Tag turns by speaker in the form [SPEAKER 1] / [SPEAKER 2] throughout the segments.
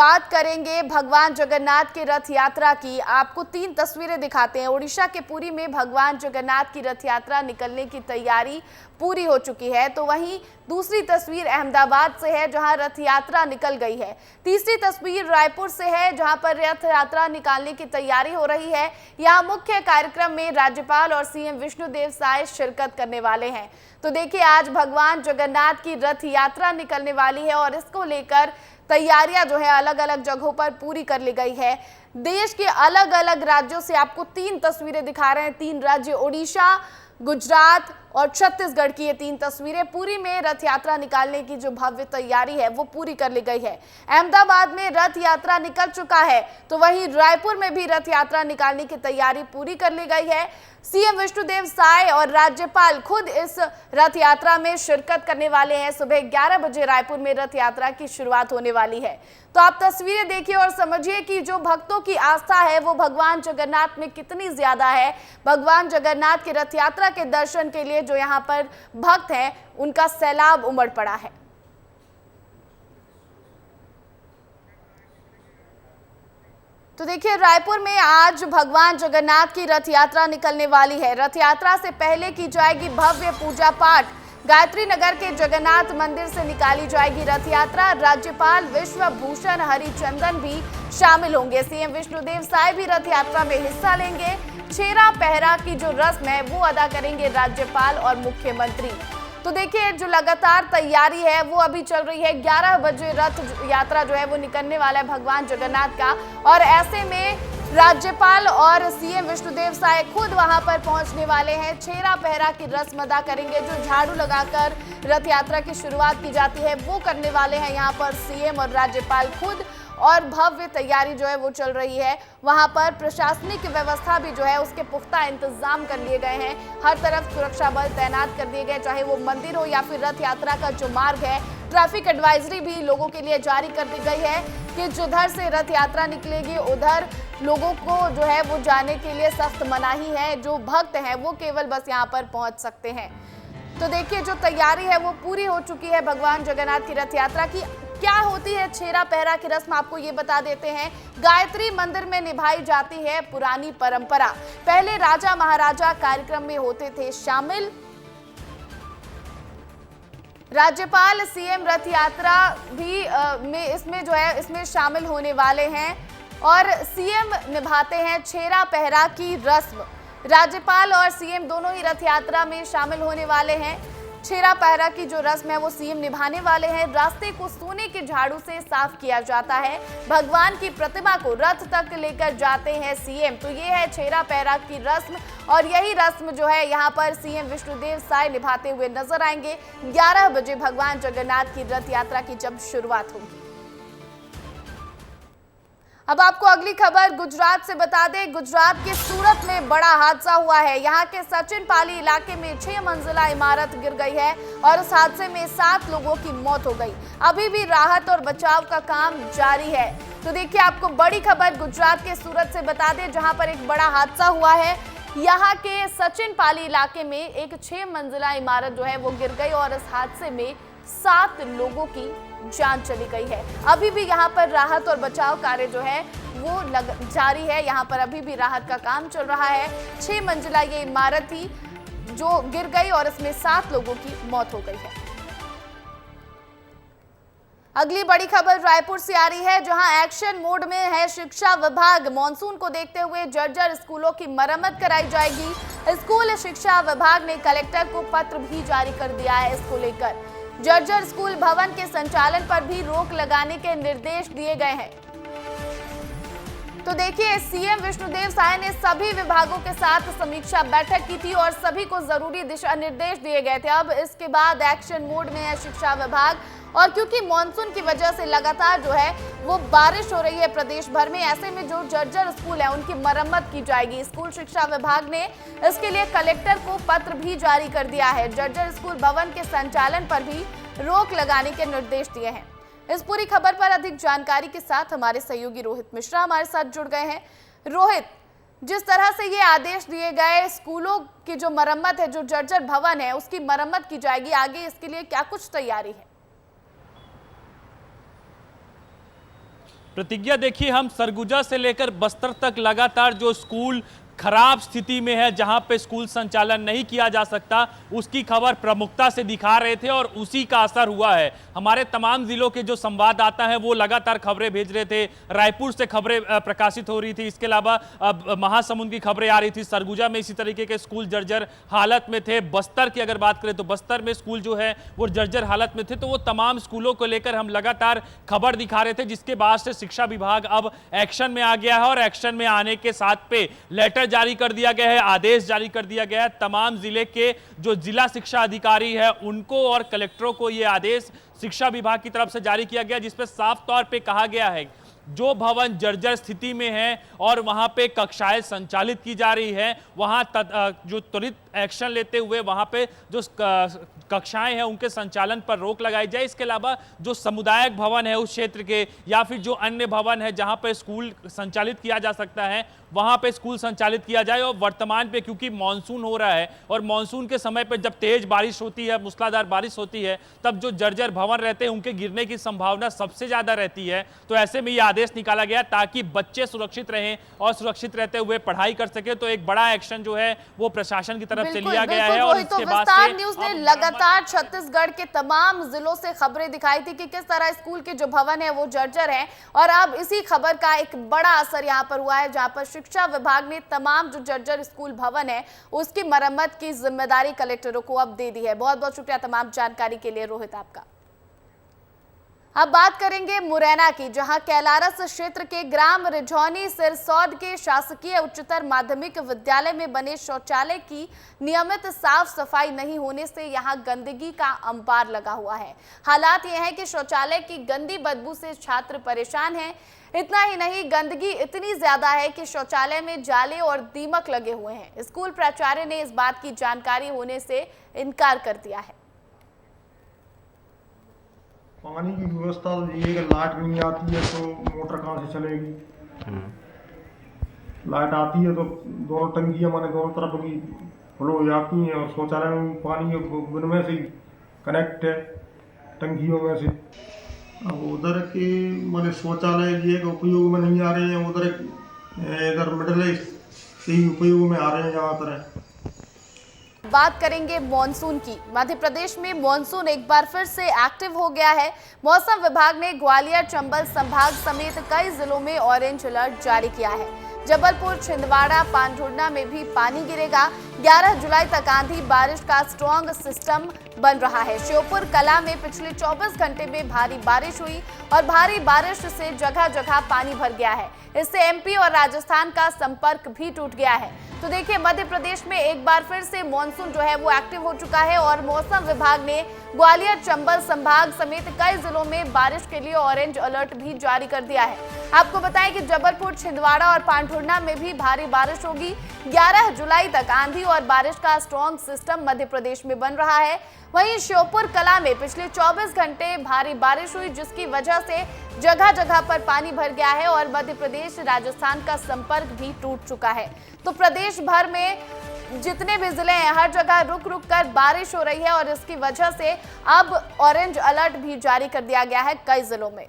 [SPEAKER 1] बात करेंगे भगवान जगन्नाथ की रथ यात्रा की। आपको 3 तस्वीरें दिखाते हैं। ओडिशा के पुरी में भगवान जगन्नाथ की रथ यात्रा निकलने की तैयारी पूरी हो चुकी है, तो वहीं दूसरी तस्वीर अहमदाबाद से है जहां रथ यात्रा निकल गई है। तीसरी तस्वीर रायपुर से है जहां पर रथ यात्रा निकालने की तैयारी हो रही है। यहां मुख्य कार्यक्रम में राज्यपाल और सीएम विष्णुदेव साय शिरकत करने वाले हैं। तो देखिए, आज भगवान जगन्नाथ की रथ यात्रा निकलने वाली है और इसको लेकर तैयारियां जो है अलग अलग जगहों पर पूरी कर ली गई है। देश के अलग अलग राज्यों से आपको 3 तस्वीरें दिखा रहे हैं। 3 राज्य ओडिशा, गुजरात और छत्तीसगढ़ की ये 3 तस्वीरें। पुरी में रथ यात्रा निकालने की जो भव्य तैयारी है वो पूरी कर ली गई है। अहमदाबाद में रथ यात्रा निकल चुका है, तो वहीं रायपुर में भी रथ यात्रा निकालने की तैयारी पूरी कर ली गई है। सीएम विष्णुदेव साय और राज्यपाल खुद इस रथ यात्रा में शिरकत करने वाले हैं। सुबह 11 बजे रायपुर में रथ यात्रा की शुरुआत होने वाली है। तो आप तस्वीरें देखिए और समझिए कि जो भक्तों की आस्था है वो भगवान जगन्नाथ में कितनी ज्यादा है। भगवान जगन्नाथ की रथ यात्रा के दर्शन के लिए जो यहाँ पर भक्त हैं उनका सैलाब उमड़ पड़ा है। तो देखिए, रायपुर में आज भगवान जगन्नाथ की रथ यात्रा निकलने वाली है। रथ यात्रा से पहले की जाएगी भव्य पूजा पाठ। गायत्री नगर के जगन्नाथ मंदिर से निकाली जाएगी रथ यात्रा। राज्यपाल विश्वभूषण हरिचंदन भी शामिल होंगे। सीएम विष्णुदेव साय भी रथ यात्रा में हिस्सा लेंगे। छेरा पहरा की जो रस्म है वो अदा करेंगे राज्यपाल और मुख्यमंत्री। तो देखिए, जो लगातार तैयारी है वो अभी चल रही है। 11 बजे रथ यात्रा जो है वो निकलने वाला है भगवान जगन्नाथ का, और ऐसे में राज्यपाल और सीएम विष्णुदेव साय खुद वहां पर पहुंचने वाले हैं। छेरा पहरा की रस्म अदा करेंगे। जो झाड़ू लगाकर रथ यात्रा की शुरुआत की जाती है वो करने वाले हैं यहाँ पर सीएम और राज्यपाल खुद, और भव्य तैयारी जो है वो चल रही है। वहां पर प्रशासनिक व्यवस्था भी जो है उसके पुख्ता इंतजाम कर लिए गए हैं। हर तरफ सुरक्षा बल तैनात कर दिए गए, चाहे वो मंदिर हो या फिर रथ यात्रा का जो मार्ग है। ट्रैफिक एडवाइजरी भी लोगों के लिए जारी कर दी गई है कि जिधर से रथ यात्रा निकलेगी उधर लोगों को जो है वो जाने के लिए सख्त मनाही है। जो भक्त हैं वो केवल बस यहाँ पर पहुंच सकते हैं। तो देखिए, जो तैयारी है वो पूरी हो चुकी है भगवान जगन्नाथ की रथ यात्रा की। क्या होती है छेरा पहरा की रस्म, आपको ये बता देते हैं। गायत्री मंदिर में निभाई जाती है पुरानी परंपरा। पहले राजा महाराजा कार्यक्रम में होते थे शामिल। राज्यपाल सीएम रथ यात्रा भी इसमें शामिल होने वाले हैं और सीएम निभाते हैं छेरा पहरा की रस्म। राज्यपाल और सीएम दोनों ही रथ यात्रा में शामिल होने वाले हैं। छेरा पहरा की जो रस्म है वो सीएम निभाने वाले हैं। रास्ते को सोने के झाड़ू से साफ किया जाता है। भगवान की प्रतिमा को रथ तक लेकर जाते हैं सीएम। तो ये है छेरा पहरा की रस्म, और यही रस्म जो है यहाँ पर सीएम विष्णुदेव साय निभाते हुए नजर आएंगे 11 बजे भगवान जगन्नाथ की रथ यात्रा की जब शुरुआत होगी। अब आपको अगली खबर गुजरात से बता दें। गुजरात के सूरत में बड़ा हादसा हुआ है। यहाँ के सचिन पाली इलाके में 6 मंजिला इमारत गिर गई है और इस हादसे में 7 लोगों की मौत हो गई। अभी भी राहत और बचाव का काम जारी है। तो देखिए, आपको बड़ी खबर गुजरात के सूरत से बता दें जहां पर एक बड़ा हादसा हुआ है। यहाँ के सचिन पाली इलाके में एक 6 मंजिला इमारत जो है वो गिर गई और इस हादसे में 7 लोगों की जान चली गई है। अभी भी यहाँ पर राहत और बचाव कार्य जो है वो जारी है। यहाँ पर अभी भी राहत का काम चल रहा है। 6 मंजिला ये इमारत थी जो गिर गई और इसमें 7 लोगों की मौत हो गई है। अगली बड़ी खबर रायपुर से आ रही है जहां एक्शन मोड में है शिक्षा विभाग। मॉनसून को देखते हुए जर्जर स्कूलों की मरम्मत कराई जाएगी। स्कूल शिक्षा विभाग ने कलेक्टर को पत्र भी जारी कर दिया है इसको लेकर। जर्जर स्कूल भवन के संचालन पर भी रोक लगाने के निर्देश दिए गए हैं। तो देखिए, सीएम विष्णुदेव साय ने सभी विभागों के साथ समीक्षा बैठक की थी और सभी को जरूरी दिशा निर्देश दिए गए थे। अब इसके बाद एक्शन मोड में है शिक्षा विभाग, और क्योंकि मॉनसून की वजह से लगातार जो है वो बारिश हो रही है प्रदेश भर में, ऐसे में जो जर्जर स्कूल है उनकी मरम्मत की जाएगी। स्कूल शिक्षा विभाग ने इसके लिए कलेक्टर को पत्र भी जारी कर दिया है। जर्जर स्कूल भवन के संचालन पर भी रोक लगाने के निर्देश दिए हैं। इस पूरी खबर पर अधिक जानकारी के साथ हमारे सहयोगी रोहित मिश्रा हमारे साथ जुड़ गए हैं। रोहित, जिस तरह से ये आदेश दिए गए, स्कूलों की जो मरम्मत है, जो जर्जर भवन है उसकी मरम्मत की जाएगी, आगे इसके लिए क्या कुछ तैयारी है?
[SPEAKER 2] प्रतिज्ञा देखिए, हम सरगुजा से लेकर बस्तर तक लगातार जो स्कूल खराब स्थिति में है, जहां पे स्कूल संचालन नहीं किया जा सकता, उसकी खबर प्रमुखता से दिखा रहे थे और उसी का असर हुआ है। हमारे तमाम जिलों के जो संवाददाता हैं वो लगातार खबरें भेज रहे थे। रायपुर से खबरें प्रकाशित हो रही थी, इसके अलावा महासमुंद की खबरें आ रही थी। सरगुजा में इसी तरीके के स्कूल जर्जर हालत में थे। बस्तर की अगर बात करें तो बस्तर में स्कूल जो है वो जर्जर हालत में थे। तो वो तमाम स्कूलों को लेकर हम लगातार खबर दिखा रहे थे, जिसके बाद से शिक्षा विभाग अब एक्शन में आ गया है और एक्शन में आने के साथ पे लेटर जारी कर दिया गया है, आदेश जारी कर दिया गया है। तमाम जिले के जो जिला शिक्षा अधिकारी है उनको और कलेक्टरों को यह आदेश शिक्षा विभाग की तरफ से जारी किया गया, जिसपे साफ तौर पे कहा गया है जो भवन जर्जर स्थिति में है और वहां पे कक्षाएं संचालित की जा रही है, वहां जो त्वरित एक्शन लेते हुए वहां पे जो कक्षाएं हैं उनके संचालन पर रोक लगाई जाए। इसके अलावा जो सामुदायिक भवन है उस क्षेत्र के या फिर जो अन्य भवन है जहां पे स्कूल संचालित किया जा सकता है, वहां पे स्कूल संचालित किया जाए। और वर्तमान पे क्योंकि मानसून हो रहा है और मानसून के समय पे जब तेज बारिश होती है, मूसलाधार बारिश होती है, तब जो जर्जर भवन रहते हैं उनके गिरने की संभावना सबसे ज्यादा रहती है। तो ऐसे में यह आदेश निकाला गया ताकि बच्चे सुरक्षित रहें और सुरक्षित रहते हुए पढ़ाई कर सके। तो एक बड़ा एक्शन जो है वो प्रशासन की तरफ से लिया गया है। और इसके बाद
[SPEAKER 1] विस्तार न्यूज ने लगातार छत्तीसगढ़ के तमाम जिलों से खबरें दिखाई थी कि किस तरह स्कूल के जो भवन है वो जर्जर है, और अब इसी खबर का एक बड़ा असर यहाँ पर हुआ है, जहां पर शिक्षा विभाग ने तमाम जो जर्जर स्कूल भवन है उसकी मरम्मत की जिम्मेदारी कलेक्टरों को अब दे दी है। बहुत बहुत शुक्रिया तमाम जानकारी के लिए रोहित आपका। अब बात करेंगे मुरैना की, जहां कैलारस क्षेत्र के ग्राम रिझौनी सिरसौद के शासकीय उच्चतर माध्यमिक विद्यालय में बने शौचालय की नियमित साफ सफाई नहीं होने से यहां गंदगी का अंबार लगा हुआ है। हालात यह है कि शौचालय की गंदी बदबू से छात्र परेशान हैं। इतना ही नहीं, गंदगी इतनी ज्यादा है कि शौचालय में जाले और दीमक लगे हुए हैं। स्कूल प्राचार्य ने इस बात की जानकारी होने से इनकार कर दिया है।
[SPEAKER 3] पानी की व्यवस्था तो ये कि लाइट नहीं आती है तो मोटर कहाँ से चलेगी। लाइट आती है तो दोनों टंकियाँ माने दोनों तरफ की फ्लो हो जाती हैं और शौचालय में पानी उनमें से कनेक्ट है टंकियों में से। अब उधर के माने शौचालय ये कि उपयोग में नहीं आ रहे हैं, उधर इधर मिडल से ही उपयोग में आ रहे हैं ज़्यादातर।
[SPEAKER 1] बात करेंगे मॉनसून की। मध्य प्रदेश में मॉनसून एक बार फिर से एक्टिव हो गया है। मौसम विभाग ने ग्वालियर, चंबल संभाग समेत कई जिलों में ऑरेंज अलर्ट जारी किया है। जबलपुर, छिंदवाड़ा, पांढुर्णा में भी पानी गिरेगा। 11 जुलाई तक आंधी बारिश का स्ट्रॉन्ग सिस्टम बन रहा है। श्योपुर कला में पिछले 24 घंटे में भारी बारिश हुई और भारी बारिश से जगह जगह पानी भर गया है। इससे एमपी और राजस्थान का संपर्क भी टूट गया है। तो देखिए, मध्य प्रदेश में एक बार फिर से मॉनसून जो है वो एक्टिव हो चुका है और मौसम विभाग ने ग्वालियर, चंबल संभाग समेत कई जिलों में बारिश के लिए ऑरेंज अलर्ट भी जारी कर दिया है। आपको बताएं कि जबलपुर, छिंदवाड़ा और पांढुर्णा में भी भारी बारिश होगी। 11 जुलाई तक आंधी और बारिश का स्ट्रॉन्ग सिस्टम मध्य प्रदेश में बन रहा है। वहीं श्योपुर कला में पिछले 24 घंटे भारी बारिश हुई, जिसकी वजह से जगह जगह पर पानी भर गया है और मध्य प्रदेश राजस्थान का संपर्क भी टूट चुका है। तो प्रदेश भर में जितने भी जिले हैं हर जगह रुक रुक कर बारिश हो रही है और इसकी वजह से अब ऑरेंज अलर्ट भी जारी कर दिया गया है कई जिलों में।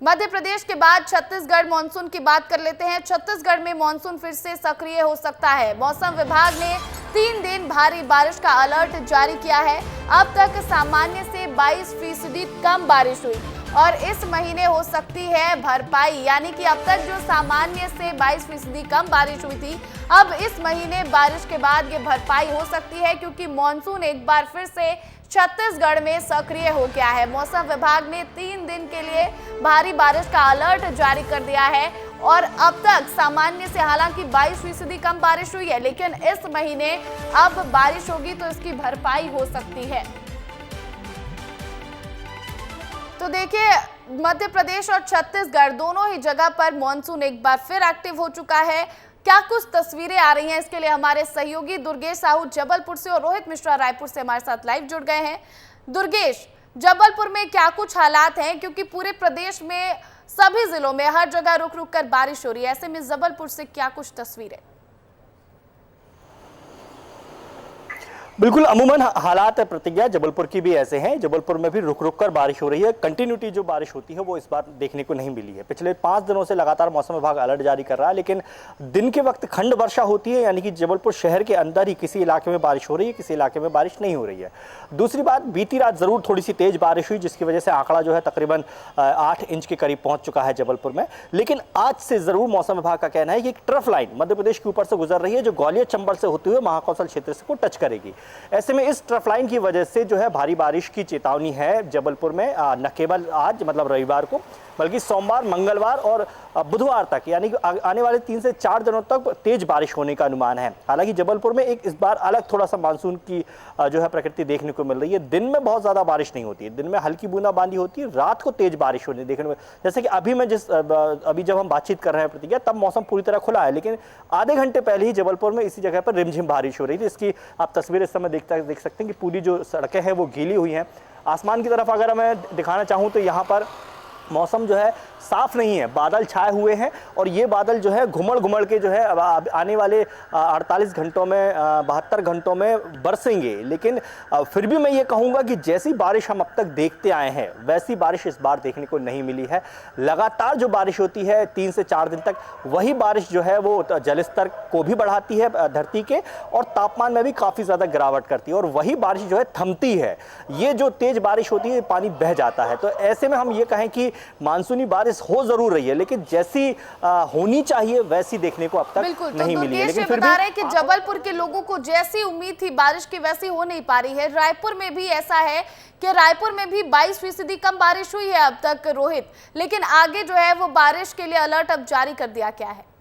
[SPEAKER 1] मध्य प्रदेश के बाद छत्तीसगढ़ मॉनसून की बात कर लेते हैं। छत्तीसगढ़ में मॉनसून फिर से सक्रिय हो सकता है। मौसम विभाग ने 3 दिन भारी बारिश का अलर्ट जारी किया है। अब तक सामान्य से 22% कम बारिश हुई और इस महीने हो सकती है भरपाई, यानी कि अब तक जो सामान्य से 22% कम बारिश हुई थी, अब इस महीने बारिश के बाद ये भरपाई हो सकती है, क्योंकि मॉनसून एक बार फिर से छत्तीसगढ़ में सक्रिय हो गया है। मौसम विभाग ने 3 दिन के लिए भारी बारिश का अलर्ट जारी कर दिया है और अब तक सामान्य से हालांकि 22% कम बारिश हुई है, लेकिन इस महीने अब बारिश होगी तो इसकी भरपाई हो सकती है। तो देखिए, मध्य प्रदेश और छत्तीसगढ़ दोनों ही जगह पर मॉनसून एक बार फिर एक्टिव हो चुका है। क्या कुछ तस्वीरें आ रही हैं, इसके लिए हमारे सहयोगी दुर्गेश साहू जबलपुर से और रोहित मिश्रा रायपुर से हमारे साथ लाइव जुड़ गए हैं। दुर्गेश, जबलपुर में क्या कुछ हालात हैं, क्योंकि पूरे प्रदेश में सभी जिलों में हर जगह रुक रुक कर बारिश हो रही है, ऐसे में जबलपुर से क्या कुछ तस्वीरें?
[SPEAKER 4] बिल्कुल, अमूमन हालात प्रतिज्ञा जबलपुर की भी ऐसे हैं। जबलपुर में भी रुक रुक कर बारिश हो रही है। कंटिन्यूटी जो बारिश होती है वो इस बार देखने को नहीं मिली है। पिछले 5 दिनों से लगातार मौसम विभाग अलर्ट जारी कर रहा है, लेकिन दिन के वक्त खंड वर्षा होती है, यानी कि जबलपुर शहर के अंदर ही किसी इलाके में बारिश हो रही है, किसी इलाके में बारिश नहीं हो रही है। दूसरी बात, बीती रात जरूर थोड़ी सी तेज बारिश हुई, जिसकी वजह से आंकड़ा जो है तकरीबन 8 इंच के करीब पहुंच चुका है जबलपुर में। लेकिन आज से जरूर मौसम विभाग का कहना है कि एक ट्रफ लाइन मध्य प्रदेश के ऊपर से गुजर रही है, जो ग्वालियर चंबल से होते हुए महाकौशल क्षेत्र को टच करेगी। ऐसे में इस ट्रफ लाइन की वजह से जो है भारी बारिश की चेतावनी है जबलपुर में, न केवल आज मतलब रविवार को, बल्कि सोमवार, मंगलवार और बुधवार तक, यानी कि आने वाले 3 से 4 दिनों तक तेज बारिश होने का अनुमान है। हालांकि जबलपुर में एक इस बार अलग थोड़ा सा मानसून की जो है प्रकृति देखने को मिल रही है। दिन में बहुत ज़्यादा बारिश नहीं होती है, दिन में हल्की बूंदाबांदी होती है, रात को तेज बारिश होने देखने में, जैसे कि अभी जब हम बातचीत कर रहे हैं प्रतिज्ञा, तब मौसम पूरी तरह खुला है, लेकिन आधे घंटे पहले ही जबलपुर में इसी जगह पर रिमझिम बारिश हो रही थी। इसकी आप तस्वीरें इस समय देख सकते हैं कि पूरी जो सड़कें हैं वो गीली हुई हैं। आसमान की तरफ अगर मैं दिखाना चाहूँ तो यहाँ पर मौसम जो है साफ नहीं है, बादल छाए हुए हैं, और ये बादल जो है घुमड़ घुमड़ के जो है आने वाले 48 घंटों में 72 घंटों में बरसेंगे। लेकिन फिर भी मैं ये कहूँगा कि जैसी बारिश हम अब तक देखते आए हैं वैसी बारिश इस बार देखने को नहीं मिली है। लगातार जो बारिश होती है 3 से 4 दिन तक, वही बारिश जो है वो जलस्तर को भी बढ़ाती है धरती के, और तापमान में भी काफ़ी ज़्यादा गिरावट करती है, और वही बारिश जो है थमती है। ये जो तेज़ बारिश होती है पानी बह जाता है। तो ऐसे में हम ये कहें कि मानसूनी बारिश हो जरूर रही है, लेकिन जैसी होनी चाहिए वैसी देखने को अब तक नहीं मिली है। लेकिन फिर
[SPEAKER 1] बता रहे हैं कि जबलपुर के लोगों को जैसी उम्मीद थी बारिश की वैसी हो नहीं पा रही है। रायपुर में भी ऐसा है कि रायपुर में भी 22% कम बारिश हुई है अब तक रोहित, लेकिन आगे जो है वो बारिश के लिए अलर्ट अब जारी कर दिया गया है।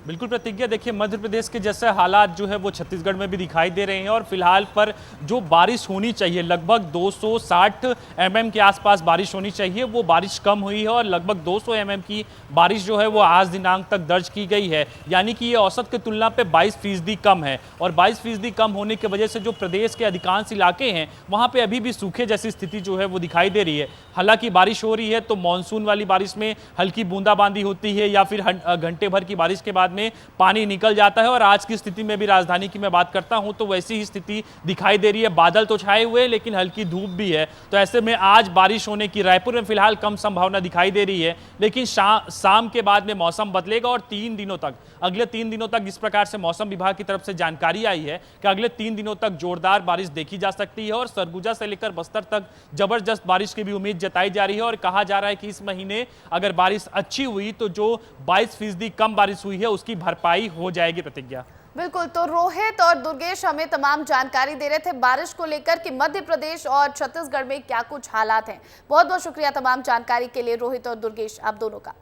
[SPEAKER 2] बिल्कुल प्रतिज्ञा, देखिए मध्य प्रदेश के जैसे हालात जो है वो छत्तीसगढ़ में भी दिखाई दे रहे हैं, और फिलहाल पर जो बारिश होनी चाहिए लगभग 260 mm के आसपास बारिश होनी चाहिए, वो बारिश कम हुई है, और लगभग 200 mm की बारिश जो है वो आज दिनांक तक दर्ज की गई है, यानी कि ये औसत की तुलना पे 22% कम है। और 22% कम होने की वजह से जो प्रदेश के अधिकांश इलाके हैं वहाँ पर अभी भी सूखे जैसी स्थिति जो है वो दिखाई दे रही है। हालांकि बारिश हो रही है तो मानसून वाली बारिश में हल्की बूंदाबांदी होती है, या फिर घंटे भर की बारिश के बाद में पानी निकल जाता है, और आज की स्थिति में भी राजधानी की मैं बात करता हूं तो वैसी ही स्थिति दिखाई दे रही है। बादल तो छाए हुए लेकिन हल्की धूप भी है, तो ऐसे में आज बारिश होने की रायपुर में फिलहाल कम संभावना दिखाई दे रही है। लेकिन शाम के बाद में मौसम बदलेगा, और 3 दिनों तक, अगले 3 दिनों तक इस प्रकार से मौसम विभाग की तरफ से जानकारी आई है कि अगले 3 दिनों तक जोरदार बारिश देखी जा सकती है, और सरगुजा से लेकर बस्तर तक जबरदस्त बारिश की भी उम्मीद जताई जा रही है। और कहा जा रहा है कि इस महीने अगर बारिश अच्छी हुई तो जो 22% कम बारिश हुई है उसकी भरपाई हो जाएगी। प्रतिज्ञा,
[SPEAKER 1] बिल्कुल, तो रोहित और दुर्गेश हमें तमाम जानकारी दे रहे थे बारिश को लेकर कि मध्य प्रदेश और छत्तीसगढ़ में क्या कुछ हालात हैं। बहुत बहुत शुक्रिया तमाम जानकारी के लिए रोहित और दुर्गेश, आप दोनों का।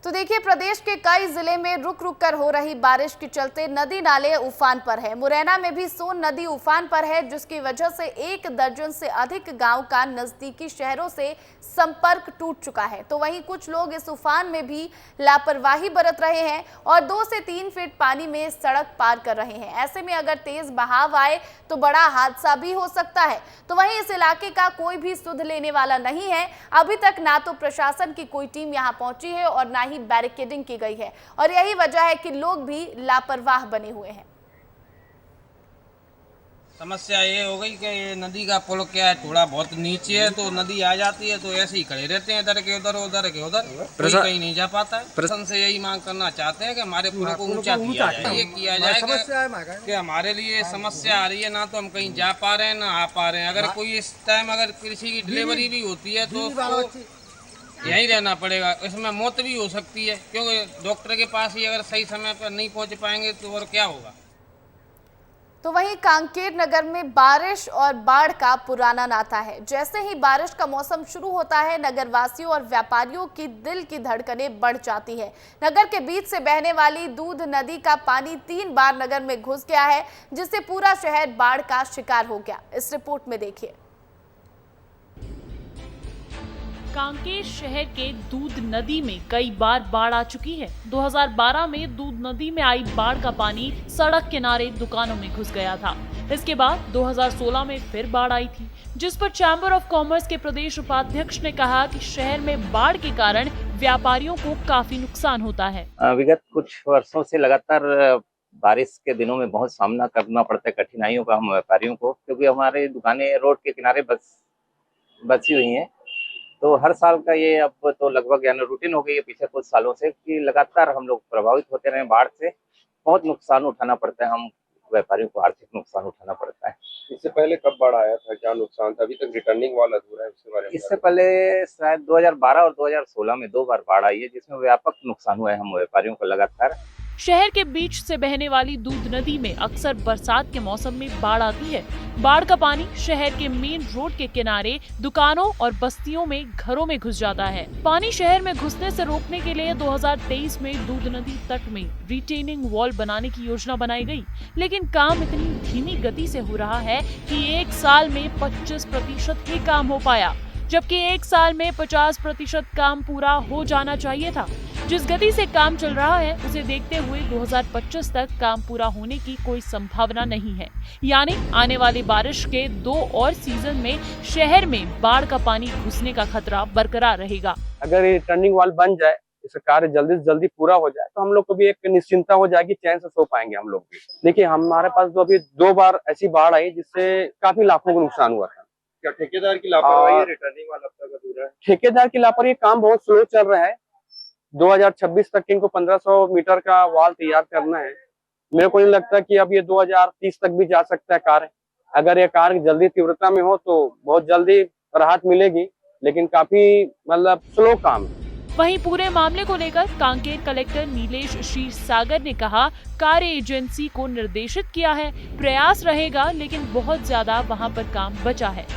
[SPEAKER 1] तो देखिए, प्रदेश के कई जिले में रुक रुक कर हो रही बारिश के चलते नदी नाले उफान पर है। मुरैना में भी सोन नदी उफान पर है, जिसकी वजह से 1 दर्जन से अधिक गांव का नजदीकी शहरों से संपर्क टूट चुका है। तो वहीं कुछ लोग इस उफान में भी लापरवाही बरत रहे हैं और 2 से 3 फीट पानी में सड़क पार कर रहे हैं। ऐसे में अगर तेज बहाव आए तो बड़ा हादसा भी हो सकता है। तो वहीं इस इलाके का कोई भी सुध लेने वाला नहीं है। अभी तक ना तो प्रशासन की कोई टीम यहाँ पहुंची है और ना ही बैरिकेडिंग की गई है, और यही वजह है कि लोग भी लापरवाह बने हुए हैं।
[SPEAKER 5] समस्या ये हो गई कि ये नदी का पुल क्या है, थोड़ा बहुत नीचे है, तो नदी आ जाती है तो ऐसे ही खड़े रहते हैं, इधर के उधर, उधर के उधर, कोई कहीं नहीं जा पाता है। प्रशासन से यही मांग करना चाहते हैं कि हमारे पुल को ऊंचा किया जाए। ये किया जाए कि हमारे लिए समस्या आ रही है, ना तो हम कहीं जा पा रहे हैं ना आ पा रहे हैं। अगर कोई इस टाइम अगर किसी की डिलीवरी भी होती है तो उसको यहीं रहना पड़ेगा, इसमें मौत भी हो सकती है, क्योंकि डॉक्टर के पास ही अगर सही समय पर नहीं पहुंच पाएंगे तो और क्या होगा।
[SPEAKER 1] तो वहीं कांकेर नगर में बारिश और बाढ़ का पुराना नाता है। जैसे ही बारिश का मौसम शुरू होता है, नगरवासियों और व्यापारियों की दिल की धड़कनें बढ़ जाती है। नगर के बीच से बहने वाली दूध नदी का पानी 3 बार नगर में घुस गया है, जिससे पूरा शहर बाढ़ का शिकार हो गया। इस रिपोर्ट में देखिए।
[SPEAKER 6] कांकेर शहर के दूध नदी में कई बार बाढ़ आ चुकी है। 2012 में दूध नदी में आई बाढ़ का पानी सड़क किनारे दुकानों में घुस गया था। इसके बाद 2016 में फिर बाढ़ आई थी, जिस पर चैम्बर ऑफ कॉमर्स के प्रदेश उपाध्यक्ष ने कहा कि शहर में बाढ़ के कारण व्यापारियों को काफी नुकसान होता है।
[SPEAKER 7] विगत कुछ वर्षों से लगातार बारिश के दिनों में बहुत सामना करना पड़ता है कठिनाइयों का हम व्यापारियों को, क्योंकि हमारे दुकानें रोड के किनारे बसी हुई हैं। तो हर साल का ये अब तो लगभग यानी रूटीन हो गई है पिछले कुछ सालों से कि लगातार हम लोग प्रभावित होते रहे बाढ़ से। बहुत नुकसान उठाना पड़ता है, हम व्यापारियों को आर्थिक नुकसान उठाना पड़ता है।
[SPEAKER 8] इससे पहले कब बाढ़ आया था, क्या नुकसान था? अभी तक रिटर्निंग वॉल अधूरा है, उसके बारे में।
[SPEAKER 7] इससे पहले शायद 2012 और 2016 में 2 बार बाढ़ आई है, जिसमें व्यापक नुकसान हुआ है हम व्यापारियों को लगातार।
[SPEAKER 6] शहर के बीच से बहने वाली दूध नदी में अक्सर बरसात के मौसम में बाढ़ आती है। बाढ़ का पानी शहर के मेन रोड के किनारे दुकानों और बस्तियों में घरों में घुस जाता है। पानी शहर में घुसने से रोकने के लिए 2023 में दूध नदी तट में रिटेनिंग वॉल बनाने की योजना बनाई गई, लेकिन काम इतनी धीमी गति से हो रहा है कि 1 साल में 25% ही काम हो पाया, जबकि 1 साल में 50% काम पूरा हो जाना चाहिए था। जिस गति से काम चल रहा है उसे देखते हुए 2025 तक काम पूरा होने की कोई संभावना नहीं है। यानी आने वाली बारिश के 2 और सीजन में शहर में बाढ़ का पानी घुसने का खतरा बरकरार रहेगा।
[SPEAKER 8] अगर ये टर्निंग वॉल बन जाए, इसका कार्य जल्दी से जल्दी पूरा हो जाए, तो हम लोग को भी एक निश्चिंता हो जाएगी, चैन से सो पाएंगे हम लोग भी। देखिए, हमारे पास तो अभी 2 बार ऐसी बाढ़ आई जिससे काफी लाखों का नुकसान हुआ था।
[SPEAKER 3] क्या ठेकेदार की लापरवाही है? रिटर्निंग वाला अब तक अधूरा है।
[SPEAKER 8] ठेकेदार की लापरवाही, काम बहुत स्लो चल रहा है। 2026 तक इनको 1500 मीटर का वॉल तैयार करना है। मेरे को नहीं लगता कि अब ये 2030 तक भी जा सकता है कार्य। अगर ये कार्य जल्दी तीव्रता में हो तो बहुत जल्दी राहत मिलेगी, लेकिन काफी मतलब स्लो काम है।
[SPEAKER 6] वहीं पूरे मामले को लेकर कांकेर कलेक्टर नीलेश क्षीरसागर ने कहा, कार्य एजेंसी को निर्देशित किया है, प्रयास रहेगा, लेकिन बहुत ज्यादा वहां पर काम बचा है।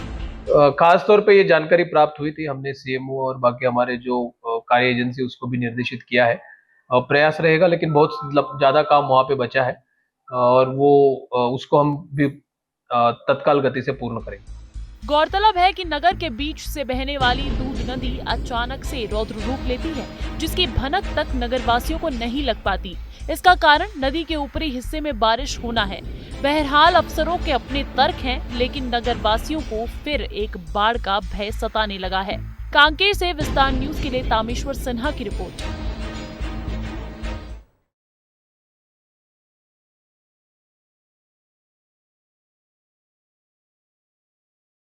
[SPEAKER 9] खास तौर पे ये जानकारी प्राप्त हुई थी, हमने सीएमओ और बाकी हमारे जो कार्य एजेंसी उसको भी निर्देशित किया है। प्रयास रहेगा, लेकिन बहुत ज्यादा काम वहाँ पे बचा है और वो उसको हम भी तत्काल गति से पूर्ण करेंगे।
[SPEAKER 6] गौरतलब है कि नगर के बीच से बहने वाली दूध नदी अचानक से रौद्र रूप लेती है, जिसकी भनक तक नगरवासियों को नहीं लग पाती। इसका कारण नदी के ऊपरी हिस्से में बारिश होना है। बहरहाल अफसरों के अपने तर्क हैं, लेकिन नगरवासियों को फिर एक बाढ़ का भय सताने लगा है। कांकेर से विस्तार न्यूज के लिए तामेश्वर सिन्हा की रिपोर्ट।